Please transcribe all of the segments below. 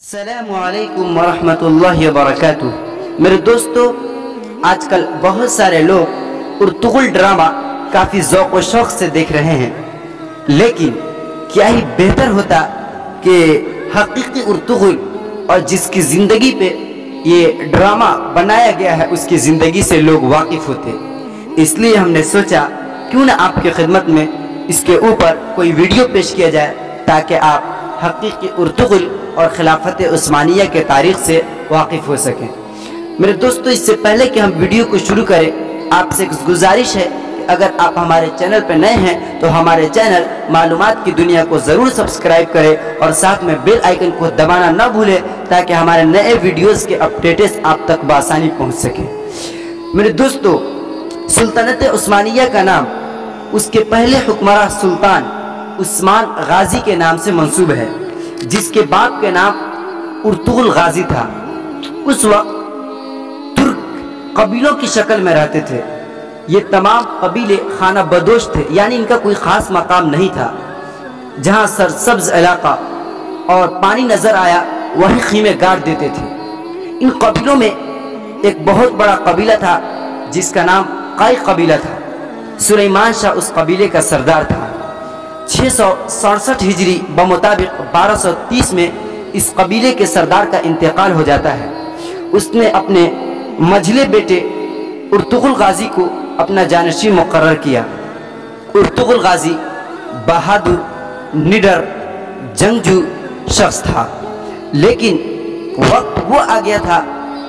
السلام علیکم ورحمۃ وبرکاتہ۔ میرے دوستو، آج کل بہت سارے لوگ ارطغرل ڈرامہ کافی ذوق و شوق سے دیکھ رہے ہیں، لیکن کیا ہی بہتر ہوتا کہ حقیقی ارطغرل اور جس کی زندگی پہ یہ ڈرامہ بنایا گیا ہے اس کی زندگی سے لوگ واقف ہوتے۔ اس لیے ہم نے سوچا کیوں نہ آپ کی خدمت میں اس کے اوپر کوئی ویڈیو پیش کیا جائے تاکہ آپ حقیقی ارطغرل اور خلافت عثمانیہ کے تاریخ سے واقف ہو سکیں۔ میرے دوستو، اس سے پہلے کہ ہم ویڈیو کو شروع کریں، آپ سے ایک گزارش ہے کہ اگر آپ ہمارے چینل پہ نئے ہیں تو ہمارے چینل معلومات کی دنیا کو ضرور سبسکرائب کریں اور ساتھ میں بیل آئیکن کو دبانا نہ بھولیں تاکہ ہمارے نئے ویڈیوز کے اپڈیٹس آپ تک بآسانی پہنچ سکیں۔ میرے دوستو، سلطنت عثمانیہ کا نام اس کے پہلے حکمراں سلطان عثمان غازی کے نام سے منسوب ہے، جس کے باپ کا نام ارطغرل غازی تھا۔ اس وقت ترک قبیلوں کی شکل میں رہتے تھے۔ یہ تمام قبیلے خانہ بدوش تھے، یعنی ان کا کوئی خاص مقام نہیں تھا۔ جہاں سرسبز علاقہ اور پانی نظر آیا وہیں خیمے گاڑ دیتے تھے۔ ان قبیلوں میں ایک بہت بڑا قبیلہ تھا جس کا نام قائی قبیلہ تھا۔ سلیمان شاہ اس قبیلے کا سردار تھا۔ 667 ہجری بمطابق 1230 میں اس قبیلے کے سردار کا انتقال ہو جاتا ہے۔ اس نے اپنے مجھلے بیٹے ارطغرل غازی کو اپنا جانشین مقرر کیا۔ ارطغرل غازی بہادر، نڈر، جنگجو شخص تھا، لیکن وقت وہ آ گیا تھا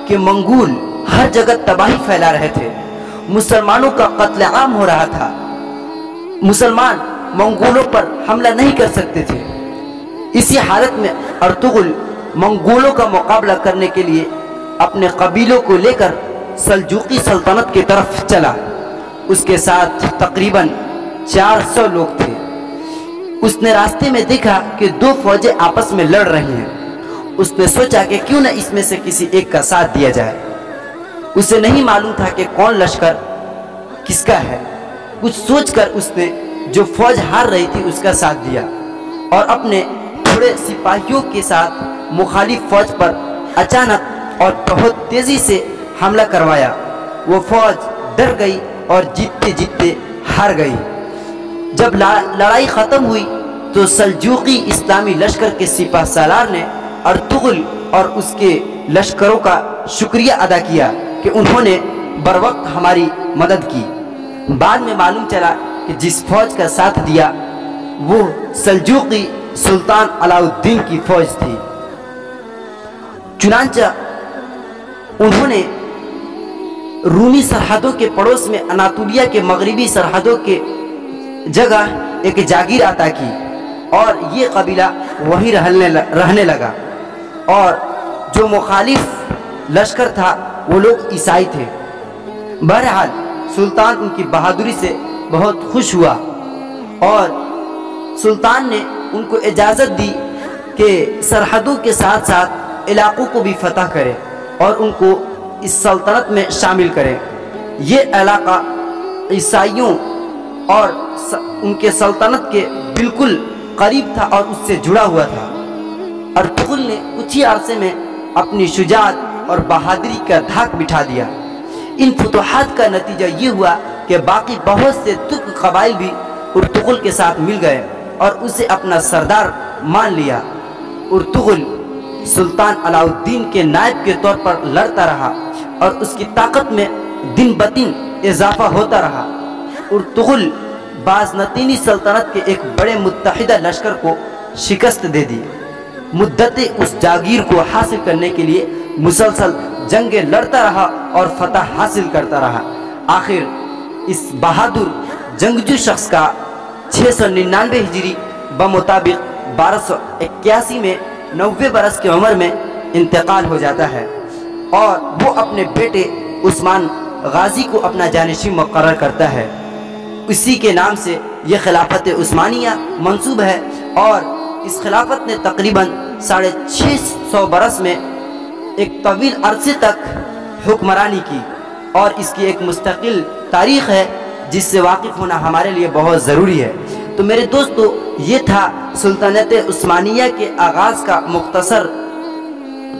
کہ منگول ہر جگہ تباہی پھیلا رہے تھے۔ مسلمانوں کا قتل عام ہو رہا تھا۔ مسلمان منگولوں پر حملہ نہیں کر سکتے تھے۔ اسی حالت میں ارطغرل منگولوں کا مقابلہ کرنے کے لیے اپنے قبیلوں کو لے کر سلجوقی سلطنت کی طرف چلا۔ اس کے ساتھ تقریباً 400 لوگ تھے۔ اس نے راستے میں دیکھا کہ دو فوجیں آپس میں لڑ رہی ہیں۔ اس نے سوچا کہ کیوں نہ اس میں سے کسی ایک کا ساتھ دیا جائے۔ اسے نہیں معلوم تھا کہ کون لشکر کس کا ہے۔ کچھ سوچ کر اس نے جو فوج ہار رہی تھی اس کا ساتھ دیا اور اپنے تھوڑے سپاہیوں کے ساتھ مخالف فوج پر اچانک اور بہت تیزی سے حملہ کروایا۔ وہ فوج ڈر گئی اور جیتتے جیتتے ہار گئی۔ جب لڑائی ختم ہوئی تو سلجوقی اسلامی لشکر کے سپہ سالار نے ارطغرل اور اس کے لشکروں کا شکریہ ادا کیا کہ انہوں نے بروقت ہماری مدد کی۔ بعد میں معلوم چلا کہ جس فوج کا ساتھ دیا وہ سلجوقی سلطان علاء الدین کی فوج تھی۔ چنانچہ انہوں نے رومی سرحدوں کے پڑوس میں اناطولیہ کے مغربی سرحدوں کے جگہ ایک جاگیر عطا کی اور یہ قبیلہ وہیں رہنے لگا، اور جو مخالف لشکر تھا وہ لوگ عیسائی تھے۔ بہرحال سلطان ان کی بہادری سے بہت خوش ہوا اور سلطان نے ان کو اجازت دی کہ سرحدوں کے ساتھ ساتھ علاقوں کو بھی فتح کرے اور ان کو اس سلطنت میں شامل کرے۔ یہ علاقہ عیسائیوں اور ان کے سلطنت کے بالکل قریب تھا اور اس سے جڑا ہوا تھا۔ ارطغرل نے کچھ ہی عرصے میں اپنی شجاعت اور بہادری کا دھاک بٹھا دیا۔ ان فتوحات کا نتیجہ یہ ہوا کہ باقی بہت سے ترک قبائل بھی ارطغرل کے ساتھ مل گئے اور اسے اپنا سردار مان لیا۔ ارطغرل سلطان علاء الدین کے نائب کے طور پر لڑتا رہا اور اس کی طاقت میں دن بدن اضافہ ہوتا رہا۔ ارطغرل بازنطینی سلطنت کے ایک بڑے متحدہ لشکر کو شکست دے دی۔ مدت اس جاگیر کو حاصل کرنے کے لیے مسلسل جنگیں لڑتا رہا اور فتح حاصل کرتا رہا۔ آخر اس بہادر جنگجو شخص کا 699 ہجری بمطابق 1281 میں 90 برس کی عمر میں انتقال ہو جاتا ہے اور وہ اپنے بیٹے عثمان غازی کو اپنا جانشین مقرر کرتا ہے۔ اسی کے نام سے یہ خلافت عثمانیہ منسوب ہے اور اس خلافت نے تقریباً 650 برس میں ایک طویل عرصے تک حکمرانی کی اور اس کی ایک مستقل تاریخ ہے جس سے واقف ہونا ہمارے لیے بہت ضروری ہے۔ تو میرے دوستو، یہ تھا سلطنت عثمانیہ کے آغاز کا مختصر